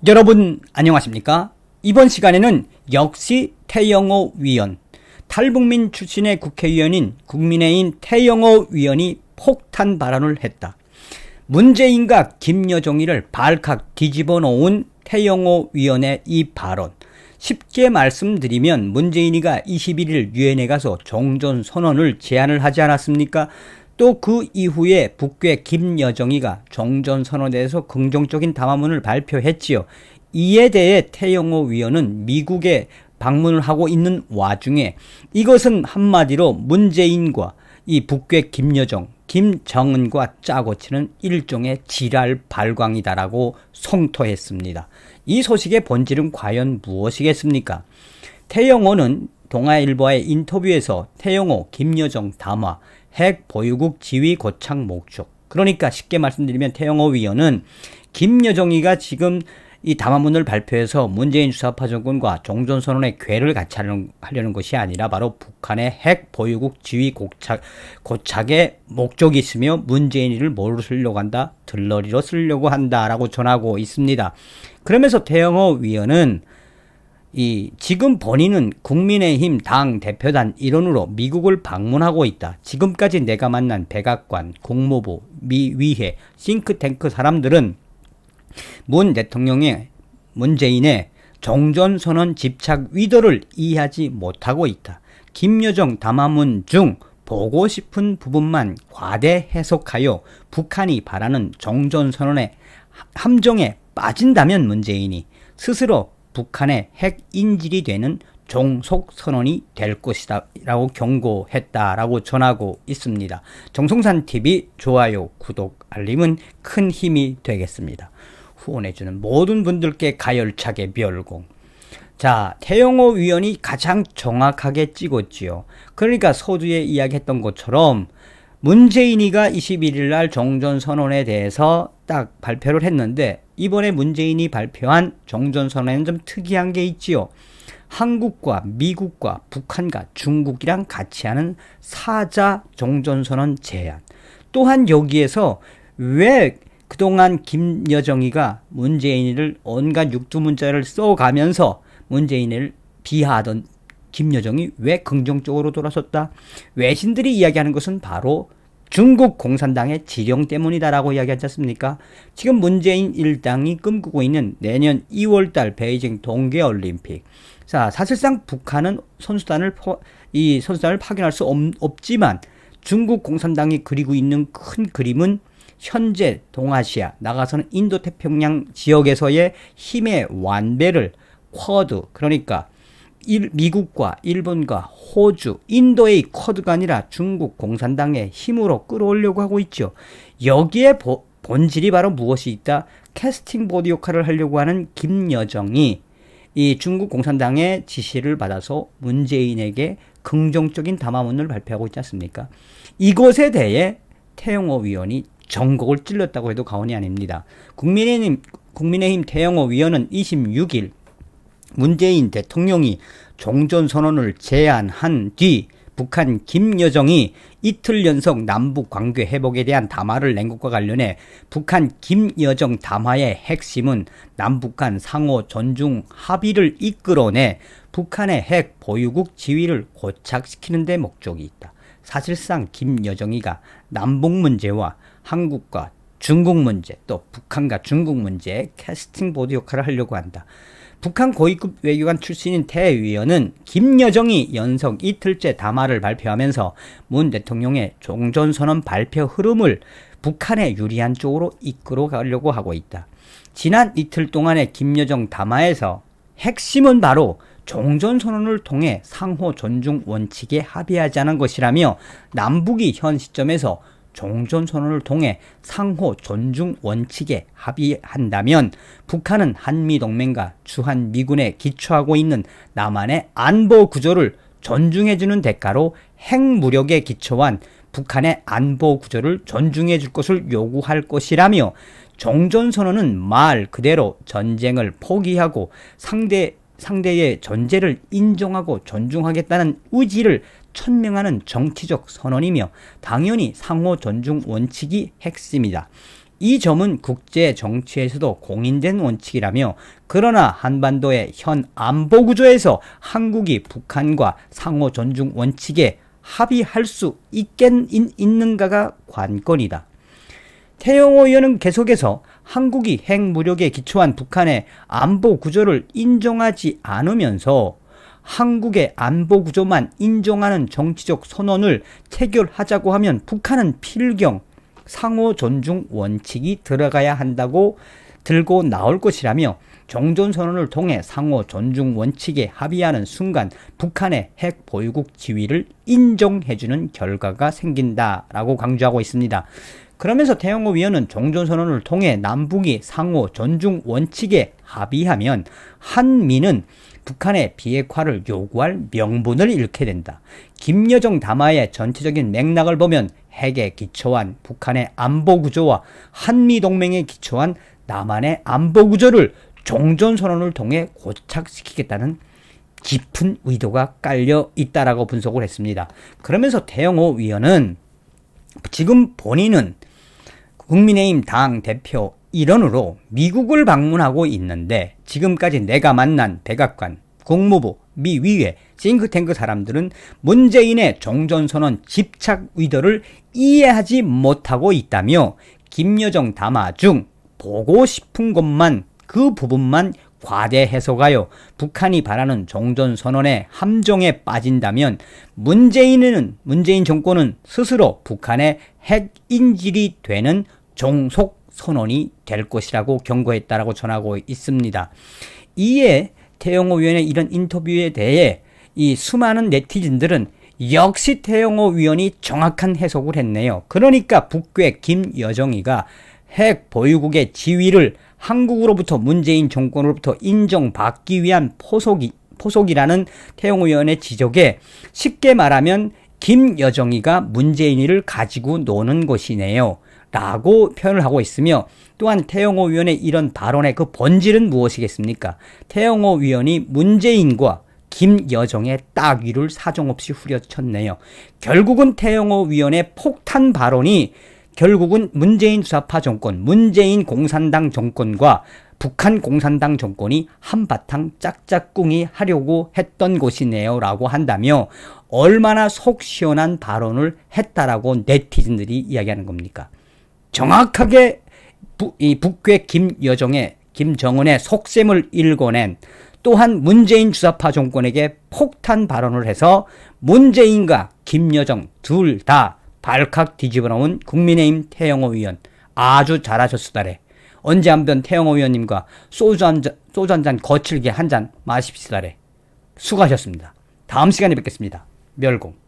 여러분 안녕하십니까? 이번 시간에는 역시 태영호 위원, 탈북민 출신의 국회의원인 국민의힘 태영호 위원이 폭탄 발언을 했다. 문재인과 김여정이를 발칵 뒤집어 놓은 태영호 위원의 이 발언, 쉽게 말씀드리면 문재인이가 21일 유엔에 가서 종전선언을 제안을 하지 않았습니까? 또 그 이후에 북괴 김여정이가 종전선언에 대해서 긍정적인 담화문을 발표했지요. 이에 대해 태영호 위원은 미국에 방문을 하고 있는 와중에 이것은 한마디로 문재인과 이 북괴 김여정, 김정은과 짜고 치는 일종의 지랄 발광이다라고 성토했습니다. 이 소식의 본질은 과연 무엇이겠습니까? 태영호는 동아일보와의 인터뷰에서 태영호, 김여정 담화, 핵 보유국 지위 고착 목적, 그러니까 쉽게 말씀드리면 태영호 위원은 김여정이가 지금 이 담화문을 발표해서 문재인 주사파 정권과 종전선언의 궤를 같이 하려는 것이 아니라 바로 북한의 핵 보유국 지위 고착의 목적이 있으며 문재인이를 뭐로 쓰려고 한다? 들러리로 쓰려고 한다라고 전하고 있습니다. 그러면서 태영호 위원은 지금 본인은 국민의힘 당 대표단 일원으로 미국을 방문하고 있다. 지금까지 내가 만난 백악관, 국무부, 미위회, 싱크탱크 사람들은 문재인의 종전선언 집착 의도를 이해하지 못하고 있다. 김여정 담화문 중 보고 싶은 부분만 과대 해석하여 북한이 바라는 종전선언의 함정에 빠진다면 문재인이 스스로 북한의 핵 인질이 되는 종속선언이 될 것이다 라고 경고했다라고 전하고 있습니다. 정성산TV 좋아요, 구독, 알림은 큰 힘이 되겠습니다. 후원해주는 모든 분들께 가열차게 멸공. 자, 태영호 위원이 가장 정확하게 찍었지요. 그러니까 서두에 이야기했던 것처럼 문재인이가 21일 날 종전선언에 대해서 딱 발표를 했는데 이번에 문재인이 발표한 종전선언에는 좀 특이한 게 있지요. 한국과 미국과 북한과 중국이랑 같이 하는 사자 종전선언 제안. 또한 여기에서 왜 그동안 김여정이가 문재인이를 온갖 육두문자를 써가면서 문재인을 비하하던 김여정이 왜 긍정적으로 돌아섰다? 외신들이 이야기하는 것은 바로 중국 공산당의 지령 때문이다라고 이야기하지 않습니까? 지금 문재인 일당이 꿈꾸고 있는 내년 2월달 베이징 동계올림픽. 자, 사실상 북한은 선수단을 파견할 수 없지만 중국 공산당이 그리고 있는 큰 그림은 현재 동아시아, 나가서는 인도태평양 지역에서의 힘의 완배를 쿼드, 그러니까 미국과 일본과 호주, 인도의 쿼드가 아니라 중국 공산당의 힘으로 끌어오려고 하고 있죠. 여기에 본질이 바로 무엇이 있다? 캐스팅 보드 역할을 하려고 하는 김여정이 이 중국 공산당의 지시를 받아서 문재인에게 긍정적인 담화문을 발표하고 있지 않습니까? 이것에 대해 태영호 위원이 전곡을 찔렀다고 해도 과언이 아닙니다. 국민의힘 태영호 위원은 26일 문재인 대통령이 종전선언을 제안한 뒤 북한 김여정이 이틀 연속 남북 관계 회복에 대한 담화를 낸 것과 관련해 북한 김여정 담화의 핵심은 남북 간 상호 존중 합의를 이끌어내 북한의 핵 보유국 지위를 고착시키는 데 목적이 있다. 사실상 김여정이가 남북 문제와 한국과 중국 문제, 또 북한과 중국 문제에 캐스팅 보드 역할을 하려고 한다. 북한 고위급 외교관 출신인 태 위원은 김여정이 연속 이틀째 담화를 발표하면서 문 대통령의 종전선언 발표 흐름을 북한에 유리한 쪽으로 이끌어 가려고 하고 있다. 지난 이틀 동안의 김여정 담화에서 핵심은 바로 종전선언을 통해 상호 존중 원칙에 합의하자는 것이라며 남북이 현 시점에서 종전선언을 통해 상호 존중 원칙에 합의한다면 북한은 한미동맹과 주한미군에 기초하고 있는 남한의 안보 구조를 존중해주는 대가로 핵무력에 기초한 북한의 안보 구조를 존중해 줄 것을 요구할 것이라며 종전선언은 말 그대로 전쟁을 포기하고 상대의 존재를 인정하고 존중하겠다는 의지를 천명하는 정치적 선언이며 당연히 상호 존중 원칙이 핵심이다. 이 점은 국제 정치에서도 공인된 원칙이라며, 그러나 한반도의 현 안보 구조에서 한국이 북한과 상호 존중 원칙에 합의할 수 있는가가 관건이다. 태영호 의원은 계속해서 한국이 핵무력에 기초한 북한의 안보 구조를 인정하지 않으면서 한국의 안보 구조만 인정하는 정치적 선언을 체결하자고 하면 북한은 필경 상호 존중 원칙이 들어가야 한다고 들고 나올 것이라며, 종전선언을 통해 상호 존중 원칙에 합의하는 순간 북한의 핵 보유국 지위를 인정해주는 결과가 생긴다라고 강조하고 있습니다. 그러면서 태영호 위원은 종전선언을 통해 남북이 상호 존중 원칙에 합의하면 한미는 북한의 비핵화를 요구할 명분을 잃게 된다. 김여정 담화의 전체적인 맥락을 보면 핵에 기초한 북한의 안보구조와 한미동맹에 기초한 남한의 안보구조를 종전선언을 통해 고착시키겠다는 깊은 의도가 깔려 있다라고 분석을 했습니다. 그러면서 태영호 위원은 지금 본인은 국민의힘 당 대표 일원으로 미국을 방문하고 있는데, 지금까지 내가 만난 백악관, 국무부, 미 위회, 싱크탱크 사람들은 문재인의 종전선언 집착 의도를 이해하지 못하고 있다며, 김여정 담화 중 보고 싶은 것만, 그 부분만 과대 해석하여 북한이 바라는 종전선언의 함정에 빠진다면 문재인 정권은 스스로 북한의 핵 인질이 되는 종속선언이 될 것이라고 경고했다라고 전하고 있습니다. 이에 태영호 위원의 이런 인터뷰에 대해 이 수많은 네티즌들은 역시 태영호 위원이 정확한 해석을 했네요. 그러니까 북괴 김여정이가 핵 보유국의 지위를 한국으로부터, 문재인 정권으로부터 인정받기 위한 포석이라는 태영호 의원의 지적에, 쉽게 말하면 김여정이가 문재인이를 가지고 노는 것이네요 라고 표현을 하고 있으며, 또한 태영호 의원의 이런 발언의 그 본질은 무엇이겠습니까? 태영호 의원이 문재인과 김여정의 따귀를 사정없이 후려쳤네요. 결국은 태영호 의원의 폭탄 발언이 결국은 문재인 수사파 정권, 문재인 공산당 정권과 북한 공산당 정권이 한바탕 짝짝꿍이 하려고 했던 것이네요 라고 한다며, 얼마나 속 시원한 발언을 했다라고 네티즌들이 이야기하는 겁니까? 정확하게 이 북괴 김정은의 속셈을 읽어낸, 또한 문재인 주사파 정권에게 폭탄 발언을 해서 문재인과 김여정 둘 다 발칵 뒤집어 놓은 국민의힘 태영호 의원, 아주 잘하셨으다래. 언제 한번 태영호 의원님과 소주 한 잔 거칠게 한 잔 마십시다래. 수고하셨습니다. 다음 시간에 뵙겠습니다. 멸공.